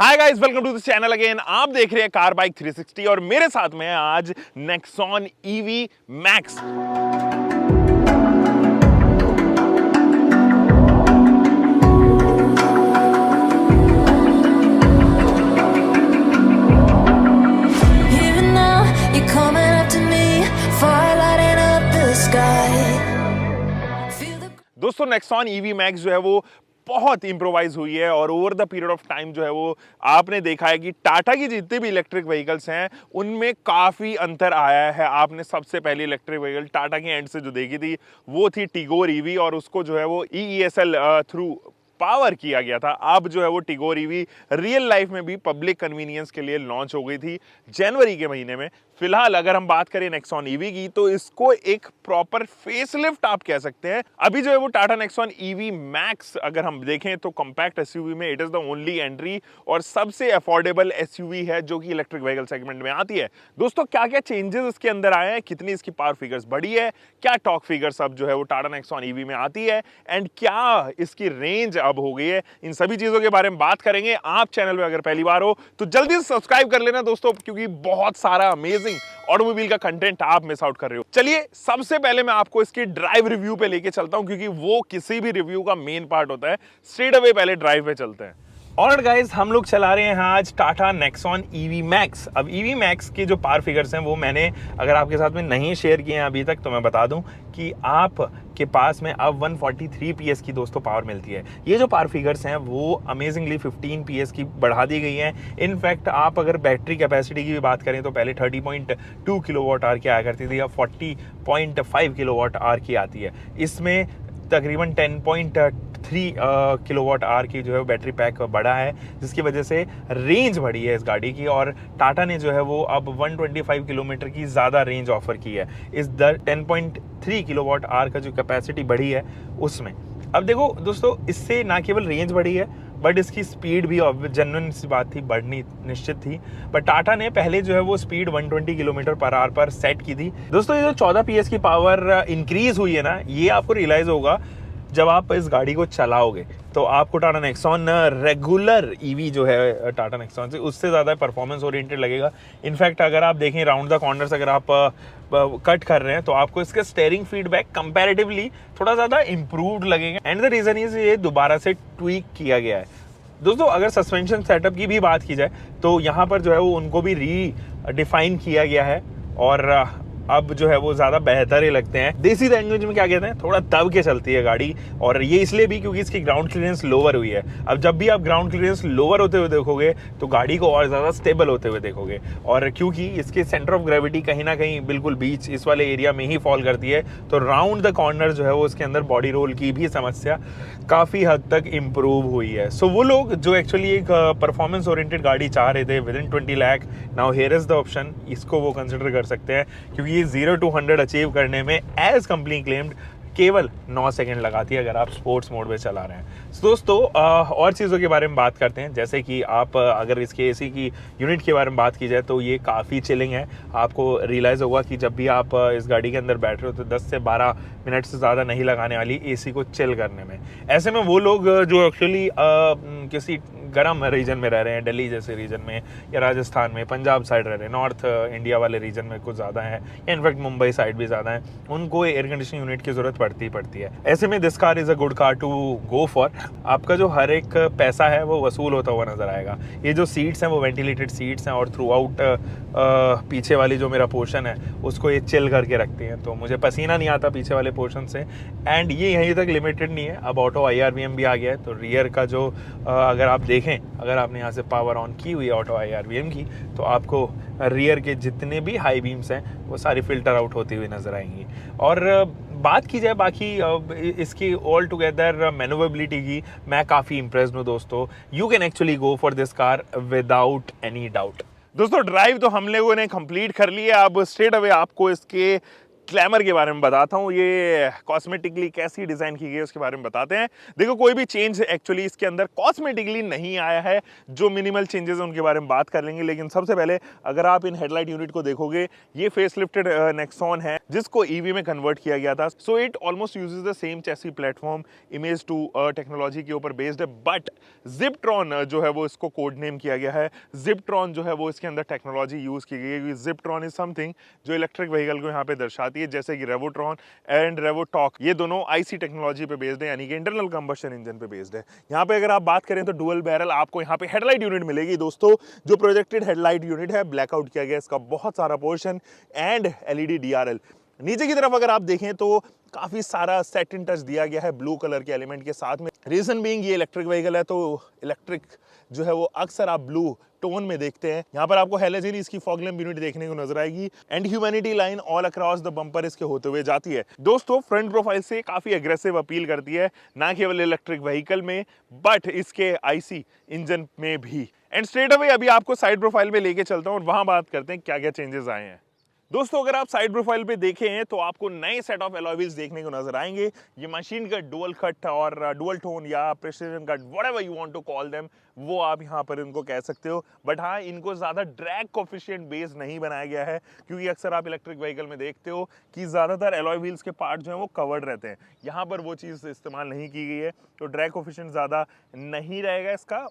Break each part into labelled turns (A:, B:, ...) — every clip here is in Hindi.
A: Hi guys, welcome to the channel again. आप देख रहे हैं कार बाइक 360 और मेरे साथ में है आज नेक्सॉन ईवी मैक्स। दोस्तों नेक्सॉन ईवी मैक्स जो है वो बहुत इंप्रोवाइज हुई है और over the period of time जो है वो आपने देखा है कि टाटा की जितने भी इलेक्ट्रिक व्हीकल्स हैं उनमें काफ़ी अंतर आया है। आपने सबसे पहली इलेक्ट्रिक व्हीकल टाटा के एंड से जो देखी थी वो थी टिगोर ईवी और उसको जो है वो EESL थ्रू पावर किया गया था। अब जो है वो टिगोर ईवी रियल लाइफ में भी पब्लिक कन्वीनियंस के लिए लॉन्च हो गई थी जनवरी के महीने में। फिलहाल अगर हम बात करें नेक्सॉन ईवी की तो इसको एक प्रॉपर फेसलिफ्ट आप कह सकते हैं। अभी जो है वो टाटा नेक्सॉन ईवी मैक्स अगर हम देखें तो कॉम्पैक्ट एसयूवी में it is the only entry और सबसे अफोर्डेबल एसयूवी है जो कि इलेक्ट्रिक व्हीकल सेगमेंट में आती है। दोस्तों क्या क्या चेंजेस इसके अंदर आए हैं, कितनी इसकी पावर फिगर्स बढ़ी है, क्या टॉर्क फिगर्स अब जो है वो टाटा नेक्सॉन ईवी में आती है एंड क्या इसकी रेंज अब हो गई है, इन सभी चीजों के बारे में बात करेंगे। आप चैनल पे अगर पहली बार हो तो जल्दी से सब्सक्राइब कर लेना दोस्तों, क्योंकि बहुत सारा अमेजिंग ऑटोमोबाइल का कंटेंट आप मिस आउट कर रहे हो। चलिए सबसे पहले मैं आपको इसकी ड्राइव रिव्यू पे लेके चलता हूं, क्योंकि वो किसी भी रिव्यू का मेन पार्ट होता है। स्ट्रेट अवे पहले ड्राइव पे चलते हैं। ऑलराइट गाइस, हम लोग चला रहे हैं आज टाटा नेक्सॉन ईवी मैक्स। अब ईवी मैक्स के जो पावर फिगर्स हैं वो मैंने अगर आपके साथ में नहीं शेयर किए हैं अभी तक तो मैं बता दूं कि आप के पास में अब 143 PS की दोस्तों पावर मिलती है। ये जो पावर फिगर्स हैं वो अमेजिंगली 15 PS की बढ़ा दी गई हैं। इनफैक्ट आप अगर बैटरी कैपेसिटी की भी बात करें तो पहले 30.2 किलोवाट आवर की आया करती थी, अब 40.5 किलोवाट आवर की आती है। इसमें तकरीबन 10.3 किलोवाट आवर की जो है बैटरी पैक बढ़ा है, जिसकी वजह से रेंज बढ़ी है इस गाड़ी की और टाटा ने जो है वो अब 125 किलोमीटर की ज़्यादा रेंज ऑफर की है इस 10.3 किलोवाट आवर का जो कैपेसिटी बढ़ी है उसमें। अब देखो दोस्तों, इससे ना केवल रेंज बढ़ी है बट इसकी स्पीड भी जेन्युइन सी बात थी, बढ़नी निश्चित थी। बट टाटा ने पहले जो है वो स्पीड 120 किलोमीटर पर आवर पर सेट की थी। दोस्तों ये जो 14 PS की पावर इंक्रीज हुई है ना, ये आपको रियलाइज होगा जब आप इस गाड़ी को चलाओगे तो आपको टाटा नेक्सॉन रेगुलर ईवी जो है टाटा नेक्सॉन से उससे ज़्यादा परफॉर्मेंस ओरिएंटेड लगेगा। इनफैक्ट अगर आप देखें राउंड द कॉर्नर्स अगर आप कट कर रहे हैं तो आपको इसका स्टीयरिंग फीडबैक कंपैरेटिवली थोड़ा ज़्यादा इम्प्रूव्ड लगेगा एंड द रीज़न इज ये दोबारा से ट्वीक किया गया है। दोस्तों अगर सस्पेंशन सेटअप की भी बात की जाए तो यहाँ पर जो है वो उनको भी रीडिफाइन किया गया है और अब जो है वो ज़्यादा बेहतर ही लगते हैं। देसी लैंग्वेज में क्या कहते हैं, थोड़ा दब के चलती है गाड़ी और ये इसलिए भी क्योंकि इसकी ग्राउंड क्लियरेंस लोअर हुई है। अब जब भी आप ग्राउंड क्लियरेंस लोअर होते हुए देखोगे तो गाड़ी को और ज़्यादा स्टेबल होते हुए देखोगे और क्योंकि इसके सेंटर ऑफ ग्रेविटी कहीं ना कहीं बिल्कुल बीच इस वाले एरिया में ही फॉल करती है तो राउंड द कॉर्नर जो है वो उसके अंदर बॉडी रोल की भी समस्या काफ़ी हद तक इम्प्रूव हुई है। सो वो लोग जो एक्चुअली एक परफॉर्मेंस ओरिएंटेड गाड़ी चाह रहे थे with in 20 lakh, now here is the option, इसको वो कंसिडर कर सकते हैं क्योंकि 0 to 100 अचीव करने में एज कंपनी क्लेम्ड केवल 9 सेकंड लगाती है अगर आप स्पोर्ट्स मोड में चला रहे हैं। दोस्तों और चीज़ों के बारे में बात करते हैं, जैसे कि आप अगर इसके एसी की यूनिट के बारे में बात की जाए तो ये काफ़ी चिलिंग है। आपको रियलाइज़ होगा कि जब भी आप इस गाड़ी के अंदर बैठ रहे हो तो 10 से 12 मिनट से ज़्यादा नहीं लगाने वाली एसी को चिल करने में। ऐसे में वो लोग जो एक्चुअली किसी गर्म रीजन में रह रहे हैं, दिल्ली जैसे रीजन में या राजस्थान में, पंजाब साइड रह रहे हैं, नॉर्थ इंडिया वाले रीजन में कुछ ज़्यादा है या इनफैक्ट मुंबई साइड भी ज़्यादा है, उनको एयर कंडीशनिंग यूनिट की ज़रूरत पड़ती है। ऐसे में this car is a good car to go for. आपका जो हर एक पैसा है वो वसूल होता हुआ नज़र आएगा। ये जो सीट्स हैं वो वेंटिलेटेड सीट्स हैं और थ्रू आउट पीछे वाली जो मेरा पोर्शन है उसको ये चिल करके रखती हैं, तो मुझे पसीना नहीं आता पीछे वाले पोर्शन से। एंड ये यहीं तक लिमिटेड नहीं है, अब ऑटो IRVM भी आ गया है, तो रियर का जो अगर आप देखें, अगर आपने यहाँ से पावर ऑन की हुई है ऑटो IRVM की तो आपको रियर के जितने भी हाई बीम्स हैं वो सारी फिल्टर आउट होती हुई नज़र आएंगी। और बात की जाए बाकी इसकी ऑल टुगेदर मैनूवरेबिलिटी की, मैं काफ़ी इम्प्रेस्ड हूँ दोस्तों। You can actually go for this car without any doubt. दोस्तों ड्राइव तो हम लोगों ने कंप्लीट कर ली है, अब स्ट्रेट अवे आपको इसके ग्लैमर के बारे में बताता हूँ, ये कॉस्मेटिकली कैसी डिज़ाइन की गई है उसके बारे में बताते हैं। देखो कोई भी चेंज एक्चुअली इसके अंदर कॉस्मेटिकली नहीं आया है, जो मिनिमल चेंजेस हैं उनके बारे में बात कर लेंगे। लेकिन सबसे पहले अगर आप इन हेडलाइट यूनिट को देखोगे, ये फेस लिफ्टेड नेक्सॉन है जिसको ईवी में कन्वर्ट किया गया था। So it almost uses the same chassis platform, image to technology के ऊपर बेस्ड है, बट जिप्ट्रॉन जो है वो इसको कोड नेम किया गया है। जिप्ट्रॉन जो है वो इसके अंदर टेक्नोलॉजी यूज की गई है। जिप्ट्रॉन इज समथिंग जो इलेक्ट्रिक व्हीकल को यहाँ पे दर्शाती है, जैसे कि रेवोट्रॉन एंड रेवोटॉक, ये दोनों आईसी टेक्नोलॉजी पे बेस्ड है, यानी कि इंटरनल कंबशन इंजन पे बेस्ड है। यहाँ पे अगर आप बात करें तो डुअल बैरल आपको यहाँ पे हेडलाइट यूनिट मिलेगी दोस्तों। जो प्रोजेक्टेड हेडलाइट यूनिट है, ब्लैकआउट किया गया इसका बहुत सारा पोर्शन, एंड एलईडी डीआरएल। नीचे की तरफ अगर आप देखें तो काफी सारा सेटिन टच दिया गया है ब्लू कलर के एलिमेंट के साथ में। रीजन बीइंग ये इलेक्ट्रिक व्हीकल है, तो इलेक्ट्रिक जो है वो अक्सर आप ब्लू टोन में देखते हैं। यहाँ पर आपको हेलोजन इसकी फॉग लैम्प यूनिट देखने को नजर आएगी, and humanity line all across the bumper इसके होते हुए जाती है। दोस्तों फ्रंट प्रोफाइल से काफी एग्रेसिव अपील करती है, ना केवल इलेक्ट्रिक व्हीकल में बट इसके आईसी इंजन में भी। एंड स्ट्रेट अवे अभी आपको साइड प्रोफाइल में लेके चलता हूँ और वहां बात करते हैं क्या क्या चेंजेस आए हैं। दोस्तों अगर आप साइड प्रोफाइल पे देखें तो आपको नए सेट ऑफ एलॉय व्हील्स देखने को नजर आएंगे। ये मशीन कट, डुअल कट और डुअल टोन या precision cut, whatever you want to call them, वो आप यहाँ पर इनको कह सकते हो। बट हाँ, इनको ज्यादा ड्रैग कोफिशिएंट बेस नहीं बनाया गया है, क्योंकि अक्सर आप इलेक्ट्रिक व्हीकल में देखते हो कि ज्यादातर एलॉय व्हील्स के पार्ट जो है वो कवर्ड रहते हैं। यहाँ पर वो चीज इस्तेमाल नहीं की गई है, तो ड्रैग कोफिशिएंट ज्यादा नहीं रहेगा इसका,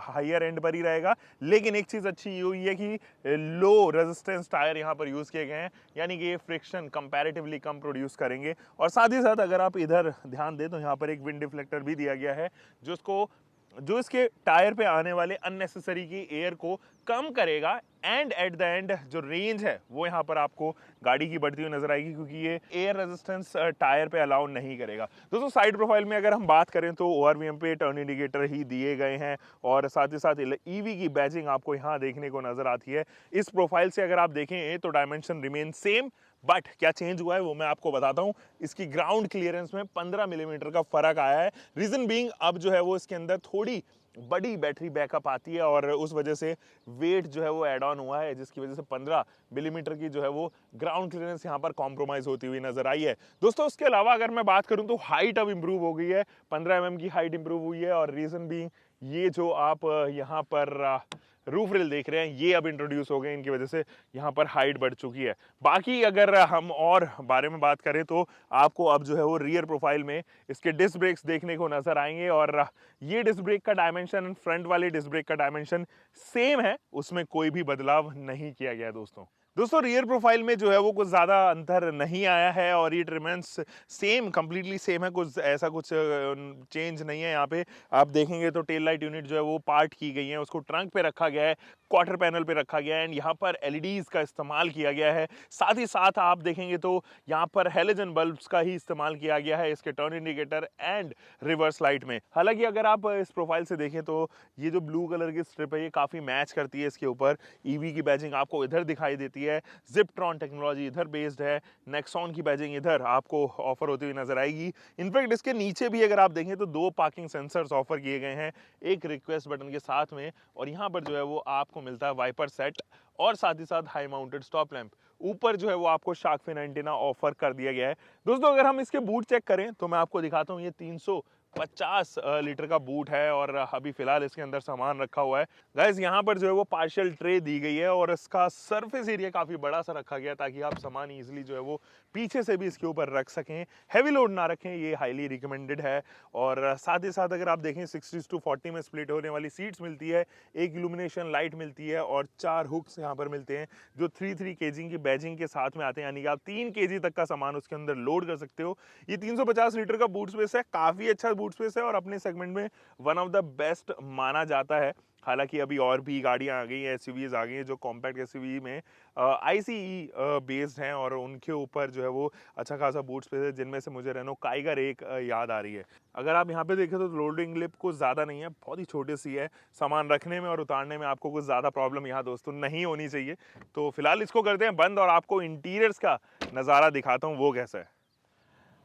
A: हायर एंड पर ही रहेगा। लेकिन एक चीज अच्छी ये हुई है कि लो रेजिस्टेंस टायर यहाँ पर यूज किए गए हैं, यानी कि ये फ्रिक्शन कंपैरेटिवली कम प्रोड्यूस करेंगे। और साथ ही साथ अगर आप इधर ध्यान दें तो यहाँ पर एक विंड डिफ्लेक्टर भी दिया गया है, जो इसके टायर पे आने वाले अननेसेसरी की एयर को कम करेगा, एंड एट द एंड जो रेंज है वो यहाँ पर आपको गाड़ी की बढ़ती हुई नजर आएगी, क्योंकि ये एयर रेजिस्टेंस टायर पे अलाउ नहीं करेगा। दोस्तों साइड प्रोफाइल में अगर हम बात करें तो ओआरवीएम पे टर्न इंडिकेटर ही दिए गए हैं, और साथ ही साथ ईवी की बैजिंग आपको यहाँ देखने को नजर आती है। इस प्रोफाइल से अगर आप देखें तो डायमेंशन रिमेन सेम, बट क्या चेंज हुआ है वो मैं आपको बताता हूं। इसकी ग्राउंड क्लियरेंस में 15 मिलीमीटर का फर्क आया है। रीजन बीइंग अब जो है वो इसके अंदर थोड़ी बड़ी बैटरी बैकअप आती है, और उस वजह से वेट जो है वो एड ऑन हुआ है, जिसकी वजह से 15 मिलीमीटर की जो है वो ग्राउंड क्लियरेंस यहाँ पर कॉम्प्रोमाइज होती हुई नजर आई है। दोस्तों उसके अलावा अगर मैं बात करूं तो हाइट अब इंप्रूव हो गई है, 15 mm की हाइट इंप्रूव हुई है, और रीजन बीइंग ये जो आप यहाँ पर रूफ रेल देख रहे हैं ये अब इंट्रोड्यूस हो गए, इनकी वजह से यहाँ पर हाइट बढ़ चुकी है। बाकी अगर हम और बारे में बात करें तो आपको अब जो है वो रियर प्रोफाइल में इसके डिस्क ब्रेक्स देखने को नजर आएंगे, और ये डिस्क ब्रेक का डायमेंशन फ्रंट वाले डिस्क ब्रेक का डायमेंशन सेम है, उसमें कोई भी बदलाव नहीं किया गया। दोस्तों रियर प्रोफाइल में जो है वो कुछ ज़्यादा अंतर नहीं आया है, और ये रिमेंस सेम, कंप्लीटली सेम है, कुछ ऐसा कुछ चेंज नहीं है। यहाँ पे आप देखेंगे तो टेल लाइट यूनिट जो है वो पार्ट की गई है, उसको ट्रंक पे रखा गया है, क्वार्टर पैनल पे रखा गया है, एंड यहाँ पर एलईडीज का इस्तेमाल किया गया है। साथ ही साथ आप देखेंगे तो यहाँ पर हेलोजन बल्ब्स का ही इस्तेमाल किया गया है इसके turn indicator and reverse light में। हालांकि अगर आप इस प्रोफाइल से देखें तो ये जो ब्लू कलर की स्ट्रिप है ये काफ़ी मैच करती है इसके ऊपर। ईवी की बैजिंग आपको इधर दिखाई देती है, जिप्ट्रॉन टेक्नोलॉजी इधर बेस्ड है, नेक्सॉन की बैजिंग इधर आपको ऑफर होती हुई नजर आएगी। इनफैक्ट इसके नीचे भी अगर आप देखें तो 2 पार्किंग सेंसर्स ऑफर किए गए हैं, एक रिक्वेस्ट बटन के साथ में, और यहाँ पर जो है वो आपको मिलता है वाइपर सेट, और साथ ही साथ हाई माउंटेड स्टॉप लैंप। ऊपर जो है वो आपको शार्क फिन एंटीना ऑफर कर दिया गया है। दोस्तों अगर हम इसके बूट चेक करें तो मैं आपको दिखाता हूँ, ये 350 लीटर का बूट है, और अभी फिलहाल इसके अंदर सामान रखा हुआ है। गाइस यहाँ पर जो है वो पार्शियल ट्रे दी गई है, और इसका सरफेस एरिया काफी बड़ा सा रखा गया है, ताकि आप सामान इजीली जो है वो पीछे से भी इसके ऊपर रख सकें, हैवी लोड ना रखें, ये हाईली रिकमेंडेड है। और साथ ही साथ अगर आप देखें 60:40 में स्प्लिट होने वाली सीट्स मिलती है, एक इल्यूमिनेशन लाइट मिलती है, और 4 हुक्स यहाँ पर मिलते हैं जो 3 kg की बैजिंग के साथ में आते हैं, यानी कि आप 3 kg तक का सामान उसके अंदर लोड कर सकते हो। ये 350 लीटर का बूट स्पेस है, काफी अच्छा बूट स्पेस है, और अपने सेगमेंट में वन ऑफ द बेस्ट माना जाता है। हालांकि अभी और भी गाड़ियां आ गई हैं, एसयूवीज आ गई हैं जो कॉम्पैक्ट एसयूवी में आईसीई बेस्ड हैं, और उनके ऊपर जो है वो अच्छा खासा बूट स्पेस है, जिनमें से मुझे रेनो काइगर एक याद आ रही है। अगर आप यहाँ पे देखें तो लोडिंग लिप कुछ ज़्यादा नहीं है, बहुत ही छोटी सी है, सामान रखने में और उतारने में आपको कुछ ज़्यादा प्रॉब्लम यहाँ दोस्तों नहीं होनी चाहिए। तो फिलहाल इसको करते हैं बंद, और आपको इंटीरियर्स का नज़ारा दिखाता हूँ वो कैसा है।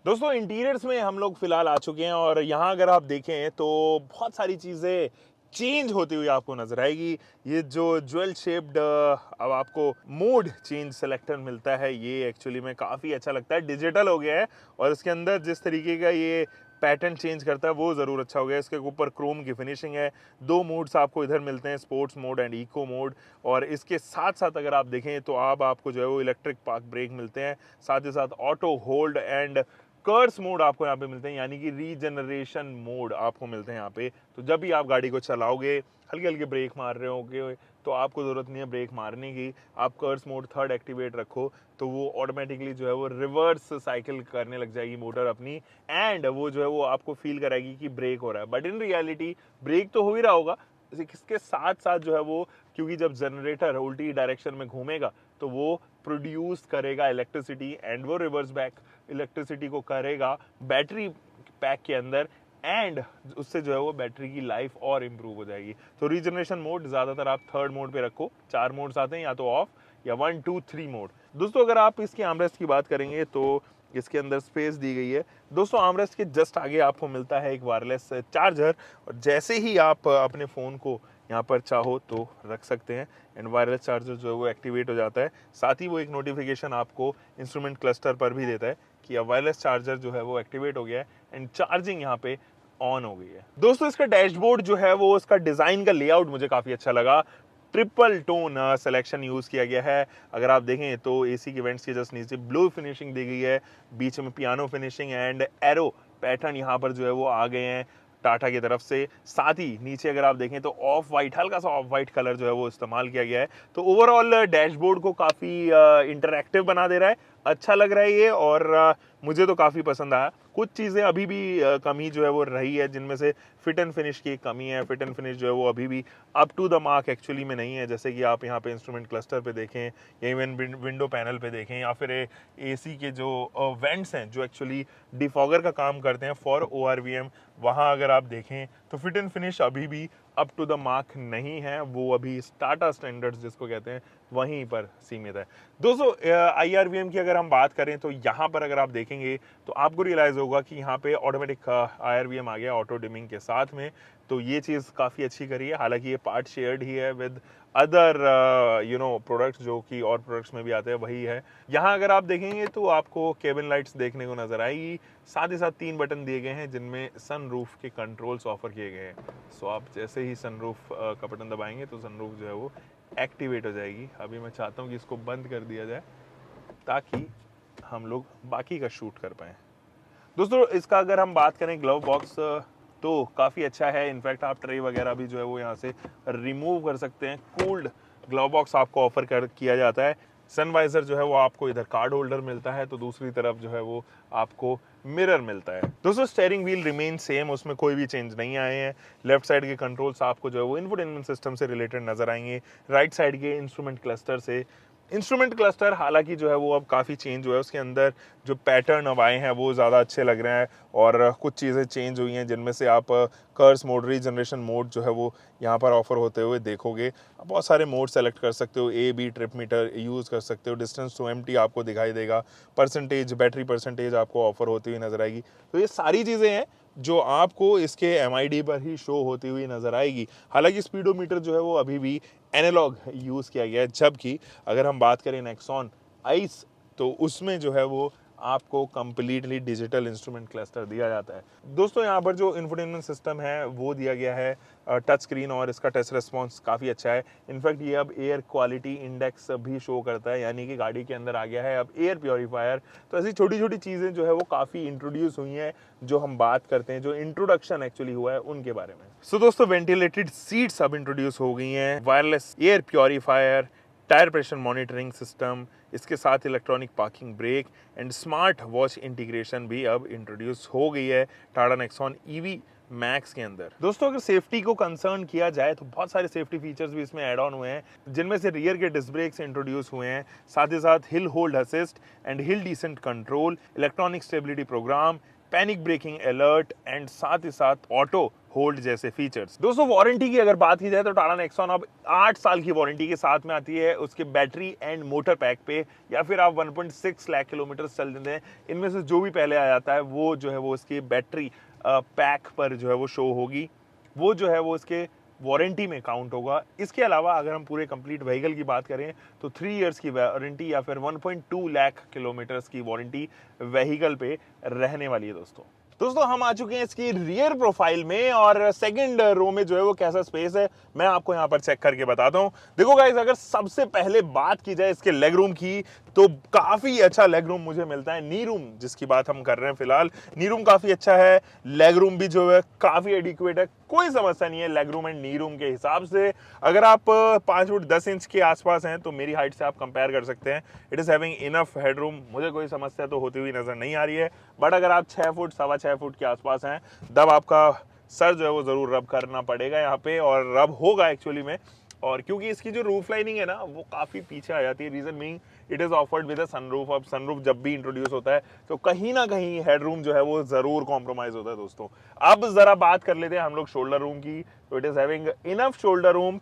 A: दोस्तों इंटीरियर्स में हम लोग फिलहाल आ चुके हैं, और यहाँ अगर आप देखें तो बहुत सारी चीज़ें चेंज होती हुई आपको नजर आएगी। ये जो ज्वेल शेप्ड अब आपको मोड चेंज सेलेक्टर मिलता है, ये एक्चुअली में काफ़ी अच्छा लगता है। डिजिटल हो गया है और इसके अंदर जिस तरीके का ये पैटर्न चेंज करता है वो ज़रूर अच्छा हो गया। इसके ऊपर क्रोम की फिनिशिंग है। 2 मोड्स आपको इधर मिलते हैं, sports mode and eco mode. और इसके साथ साथ अगर आप देखें तो आपको जो है वो इलेक्ट्रिक पार्क ब्रेक मिलते हैं, साथ ही साथ auto hold and cruise mode आपको यहाँ पे मिलते हैं, यानी कि रीजनरेशन मोड आपको मिलते हैं यहाँ पे। तो जब भी आप गाड़ी को चलाओगे, हल्के हल्के ब्रेक मार रहे होगे, तो आपको ज़रूरत नहीं है ब्रेक मारने की। आप कर्स मोड 3rd एक्टिवेट रखो तो वो ऑटोमेटिकली जो है वो रिवर्स साइकिल करने लग जाएगी मोटर अपनी, एंड वो जो है वो आपको फील कराएगी कि ब्रेक हो रहा है। बट इन रियलिटी ब्रेक तो हो ही रहा होगा, इसके साथ साथ जो है वो, क्योंकि जब जनरेटर उल्टी डायरेक्शन में घूमेगा तो वो प्रोड्यूस करेगा इलेक्ट्रिसिटी एंड वो रिवर्स बैक इलेक्ट्रिसिटी को करेगा बैटरी पैक के अंदर, एंड उससे जो है वो बैटरी की लाइफ और इम्प्रूव हो जाएगी। तो रीजनरेशन मोड ज़्यादातर आप 3rd मोड पे रखो। 4 मोड्स आते हैं, या तो ऑफ या 1 2 3 मोड। दोस्तों अगर आप इसकी आर्मरेस्ट की बात करेंगे तो इसके अंदर स्पेस दी गई है। दोस्तों आर्मरेस्ट के जस्ट आगे आपको मिलता है एक वायरलेस चार्जर, और जैसे ही आप अपने फ़ोन को यहाँ पर चाहो तो रख सकते हैं एंड वायरलेस चार्जर जो है वो एक्टिवेट हो जाता है। साथ ही वो एक नोटिफिकेशन आपको इंस्ट्रूमेंट क्लस्टर पर भी देता है कि अब वायरलेस चार्जर जो है वो एक्टिवेट हो गया है एंड चार्जिंग यहाँ पे ऑन हो गई है। दोस्तों इसका डैशबोर्ड जो है वो, उसका डिज़ाइन का लेआउट मुझे काफ़ी अच्छा लगा। ट्रिपल टोन सिलेक्शन यूज़ किया गया है। अगर आप देखें तो एसी के वेंट्स के जस्ट नीचे ब्लू फिनिशिंग दी गई है, बीच में piano finishing and arrow pattern यहाँ पर जो है वो आ गए हैं टाटा की तरफ से। साथ ही नीचे अगर आप देखें तो ऑफ वाइट, हल्का सा ऑफ वाइट कलर जो है वो इस्तेमाल किया गया है। तो ओवरऑल डैशबोर्ड को काफ़ी इंटरैक्टिव बना दे रहा है, अच्छा लग रहा है ये, और मुझे तो काफ़ी पसंद आया। कुछ चीज़ें अभी भी कमी जो है वो रही है, जिनमें से फिट एंड फिनिश की कमी है। फिट एंड फिनिश जो है वो अभी भी up to the mark actually में नहीं है। जैसे कि आप यहाँ पे इंस्ट्रूमेंट क्लस्टर पे देखें या इवन विंडो पैनल पे देखें, या फिर एसी के जो वेंट्स हैं जो एक्चुअली डिफॉगर का काम करते हैं फॉर ORVM, वहाँ अगर आप देखें तो फिट एंड फिनिश अभी भी अप टू द मार्क नहीं है। वो अभी टाटा स्टैंडर्ड्स जिसको कहते हैं वहीं पर सीमित है। दोस्तों IRVM की अगर हम बात करें तो यहाँ पर अगर आप देखेंगे तो आपको रियलाइज़ होगा कि यहाँ पे ऑटोमेटिक IRVM आ गया ऑटो डिमिंग के साथ में। तो ये चीज़ काफ़ी अच्छी करी है। हालांकि ये पार्ट शेयर्ड ही है विद अदर प्रोडक्ट्स जो कि और प्रोडक्ट्स में भी आते हैं, वही है। यहाँ अगर आप देखेंगे तो आपको केबिन लाइट्स देखने को नज़र आएगी। साथ ही साथ 3 बटन दिए गए हैं जिनमें सनरूफ के कंट्रोल्स ऑफर किए गए हैं। सो आप जैसे ही सनरूफ का बटन दबाएंगे तो सनरूफ जो है वो एक्टिवेट हो जाएगी। अभी मैं चाहता हूँ कि इसको बंद कर दिया जाए ताकि हम लोग बाकी का शूट कर पाएँ। दोस्तों इसका अगर हम बात करें ग्लव बॉक्स तो काफ़ी अच्छा है। इनफैक्ट आप ट्रे वगैरह भी जो है वो यहाँ से रिमूव कर सकते हैं। कूल्ड ग्लव बॉक्स आपको ऑफर किया जाता है। सनवाइजर जो है वो आपको इधर कार्ड होल्डर मिलता है, तो दूसरी तरफ जो है वो आपको मिरर मिलता है। दोस्तों स्टेयरिंग व्हील रिमेन सेम, उसमें कोई भी चेंज नहीं आए हैं। लेफ्ट साइड के कंट्रोल्स आपको जो है वो इन्फोटेनमेंट सिस्टम से रिलेटेड नजर आएंगे, राइट साइड के इंस्ट्रूमेंट क्लस्टर से। इंस्ट्रूमेंट क्लस्टर हालांकि जो है वो अब काफ़ी चेंज हुआ है, उसके अंदर जो पैटर्न अब आए हैं वो ज़्यादा अच्छे लग रहे हैं, और कुछ चीज़ें चेंज हुई हैं जिनमें से आप कर्स मोड, रीजनरेशन मोड जो है वो यहाँ पर ऑफर होते हुए देखोगे। आप बहुत सारे मोड सेलेक्ट कर सकते हो, AB ट्रिप मीटर यूज़ कर सकते हो, डिस्टेंस टू एम्प्टी आपको दिखाई देगा, परसेंटेज, बैटरी परसेंटेज आपको ऑफर होती हुई नज़र आएगी। तो ये सारी चीज़ें हैं जो आपको इसके MID पर ही शो होती हुई नज़र आएगी। हालांकि स्पीडोमीटर जो है वो अभी भी एनालॉग यूज़ किया गया है, जबकि अगर हम बात करें नेक्सॉन आइस तो उसमें जो है वो आपको कंप्लीटली डिजिटल इंस्ट्रूमेंट क्लस्टर दिया जाता है। दोस्तों यहाँ पर जो इंफोटेनमेंट सिस्टम है वो दिया गया है टच स्क्रीन, और इसका टच रिस्पॉन्स काफ़ी अच्छा है। इनफैक्ट ये अब एयर क्वालिटी इंडेक्स भी शो करता है, यानी कि गाड़ी के अंदर आ गया है अब एयर प्योरीफायर। तो ऐसी छोटी छोटी चीज़ें जो है वो काफ़ी इंट्रोड्यूस हुई हैं, जो हम बात करते हैं, जो इंट्रोडक्शन एक्चुअली हुआ है उनके बारे में। सो दोस्तों वेंटिलेटेड सीट्स अब इंट्रोड्यूस हो गई हैं, wireless air purifier, tyre pressure monitoring system, इसके साथ electronic parking brake and smart watch integration भी अब इंट्रोड्यूस हो गई है टाटा नेक्सॉन EV मैक्स के अंदर। दोस्तों अगर सेफ्टी को कंसर्न किया जाए तो बहुत सारे सेफ्टी फीचर्स भी इसमें ऐड ऑन हुए हैं, जिनमें से रियर के डिस्क ब्रेक्स इंट्रोड्यूस हुए हैं, साथ ही साथ hill hold assist and hill descent control, electronic stability program, panic braking alert and साथ ही साथ ऑटो होल्ड जैसे फीचर्स। दोस्तों वारंटी की अगर बात की जाए तो टाटा नेक्सॉन अब 8 साल की वारंटी के साथ में आती है उसके बैटरी एंड मोटर पैक पे, या फिर आप 1.6 लाख किलोमीटर चल देते हैं, इनमें से जो भी पहले आ जाता है वो जो है वो उसकी बैटरी पैक पर जो है वो शो होगी। वो जो है वो इसके वारंटी में काउंट होगा। इसके अलावा अगर हम पूरे कंप्लीट व्हीकल की बात करें तो 3 इयर्स की वारंटी या फिर 1.2 लाख किलोमीटर्स की वारंटी व्हीकल पे रहने वाली है दोस्तों हम आ चुके हैं इसकी रियर प्रोफाइल में और सेकंड रो में जो है वो कैसा स्पेस है मैं आपको यहाँ पर चेक करके बताता हूँ। देखो गाइस, अगर सबसे पहले बात की जाए इसके लेग रूम की तो काफी अच्छा लेग रूम मुझे मिलता है। नी रूम जिसकी बात हम कर रहे हैं फिलहाल, नी रूम काफी अच्छा है, लेग रूम भी जो है काफी एडिक्वेट है, कोई समस्या नहीं है leg room and knee room के हिसाब से। अगर आप 5 फुट 10 इंच के आसपास हैं तो मेरी हाइट से आप कंपेयर कर सकते हैं। It is having enough headroom, मुझे कोई समस्या तो होती हुई नजर नहीं आ रही है। बट अगर आप 6 फुट 6.25 फुट के आसपास हैं तब आपका सर जो है वो जरूर रब करना पड़ेगा यहाँ पे, और रब होगा एक्चुअली में। और क्योंकि इसकी जो रूफ लाइनिंग है ना वो काफी पीछे आ जाती है, reason meaning it is offered with a sunroof. अब सनरूफ जब भी इंट्रोड्यूस होता है तो कहीं ना कहीं हेडरूम जो है वो जरूर कॉम्प्रोमाइज होता है दोस्तों। अब जरा बात कर लेते हैं हम लोग शोल्डर रूम की। तो it is having enough shoulder room,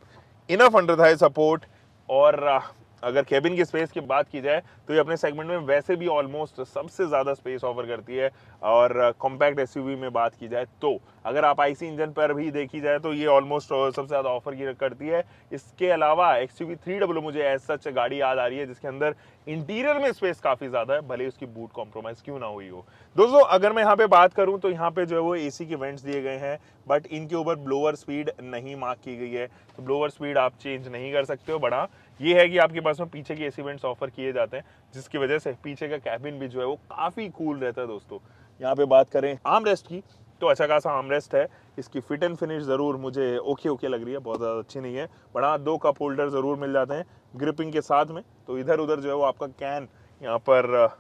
A: enough under Thai support, और अगर केबिन की स्पेस की बात की जाए तो ये अपने सेगमेंट में वैसे भी ऑलमोस्ट सबसे ज़्यादा स्पेस ऑफर करती है। और कॉम्पैक्ट एसयूवी में बात की जाए तो अगर आप आईसी इंजन पर भी देखी जाए तो ये ऑलमोस्ट सबसे ज़्यादा ऑफर की करती है। इसके अलावा XUV 300 मुझे एज सच गाड़ी याद आ रही है जिसके अंदर इंटीरियर में स्पेस काफ़ी ज़्यादा है, भले उसकी बूट कॉम्प्रोमाइज़ क्यों ना हुई हो। दोस्तों अगर मैं यहाँ पे बात करूँ तो यहाँ पे जो है वो AC के वेंट्स दिए गए हैं, बट इनके ऊपर ब्लोअर स्पीड नहीं मार्क की गई है, तो ब्लोअर स्पीड आप चेंज नहीं कर सकते हो। बड़ा ये है कि आपके पास में पीछे के AC वेंट्स ऑफर किए जाते हैं जिसकी वजह से पीछे का कैबिन भी जो है वो काफ़ी कूल रहता है दोस्तों। यहाँ पे बात करें आर्म रेस्ट की तो अच्छा खासा आर्म रेस्ट है। इसकी फिट एंड फिनिश ज़रूर मुझे ओके लग रही है, बहुत ज़्यादा अच्छी नहीं है। बट हाँ, 2 कप होल्डर ज़रूर मिल जाते हैं ग्रिपिंग के साथ में, तो इधर उधर जो है वो आपका कैन यहाँ पर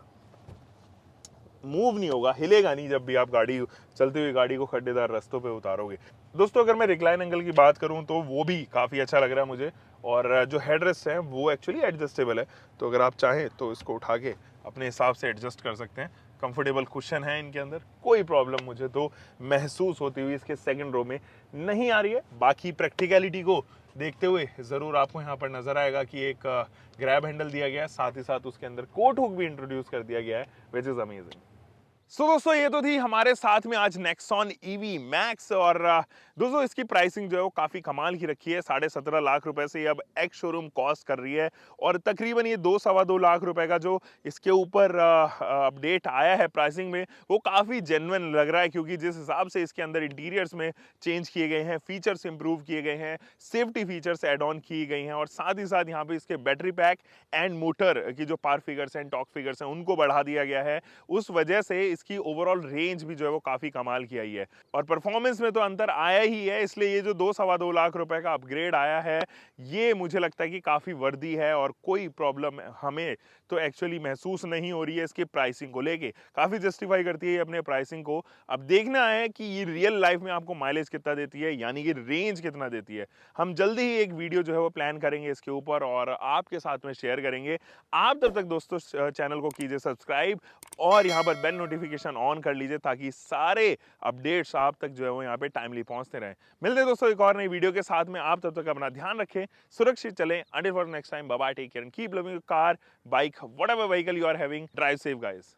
A: मूव नहीं होगा, हिलेगा नहीं जब भी आप गाड़ी चलती हुई गाड़ी को खड्डेदार रास्तों पे उतारोगे। दोस्तों अगर मैं रिक्लाइन एंगल की बात करूं तो वो भी काफ़ी अच्छा लग रहा है मुझे, और जो हेडरेस्ट है वो एक्चुअली एडजस्टेबल है, तो अगर आप चाहें तो इसको उठा के अपने हिसाब से एडजस्ट कर सकते हैं। कंफर्टेबल कुशन है इनके अंदर, कोई प्रॉब्लम मुझे तो महसूस होती हुई इसके सेकंड रो में नहीं आ रही है। बाकी प्रैक्टिकलिटी को देखते हुए ज़रूर आपको यहाँ पर नज़र आएगा कि एक ग्रैब हैंडल दिया गया है, साथ ही साथ उसके अंदर कोट हुक भी इंट्रोड्यूस कर दिया गया है, विच इज़ अमेजिंग। सो दोस्तों ये तो थी हमारे साथ में आज नेक्सॉन EV मैक्स, और दोस्तों इसकी प्राइसिंग जो है वो काफ़ी कमाल की रखी है। 17.5 लाख रुपए से अब एक्स शोरूम कॉस्ट कर रही है, और तकरीबन ये 2-2.25 लाख रुपए का जो इसके ऊपर अपडेट आया है प्राइसिंग में वो काफ़ी जेन्युइन लग रहा है, क्योंकि जिस हिसाब से इसके अंदर इंटीरियर्स में चेंज किए गए हैं, फीचर्स इंप्रूव किए गए हैं, सेफ्टी फीचर्स एड ऑन की गई हैं, और साथ ही साथ यहाँ पे इसके बैटरी पैक एंड मोटर की जो पावर फिगर्स हैं, टॉर्क फिगर्स हैं, उनको बढ़ा दिया गया है। उस वजह से इसकी ओवरऑल रेंज भी जो है वो काफी कमाल की आई है, और परफॉर्मेंस में तो अंतर आया ही है। इसलिए ये जो 2-2.25 लाख रुपए का अपग्रेड आया है ये मुझे लगता है कि काफी वर्दी है, और कोई प्रॉब्लम हमें तो एक्चुअली महसूस नहीं हो रही है इसकी प्राइसिंग को लेके। काफी जस्टिफाई करती है अपने प्राइसिंग को। अब देखना है कि ये रियल लाइफ में आपको माइलेज कितना देती है, यानी कि रेंज कितना देती है। हम जल्दी ही एक वीडियो जो है वो प्लान करेंगे इसके ऊपर और आपके साथ में शेयर करेंगे। आप तब तक दोस्तों चैनल को कीजिए सब्सक्राइब और यहाँ पर बेल नोटिफिकेशन ऑन कर लीजिए, ताकि सारे अपडेट्स आप तक जो है वो यहाँ पे टाइमली पहुंचते रहें। मिलते हैं दोस्तों एक और नई वीडियो के साथ में। आप तब तक अपना ध्यान रखें, सुरक्षित चलें। Until for next time, bye bye, take care and keep loving your car, bike, whatever vehicle you are having. Drive safe guys.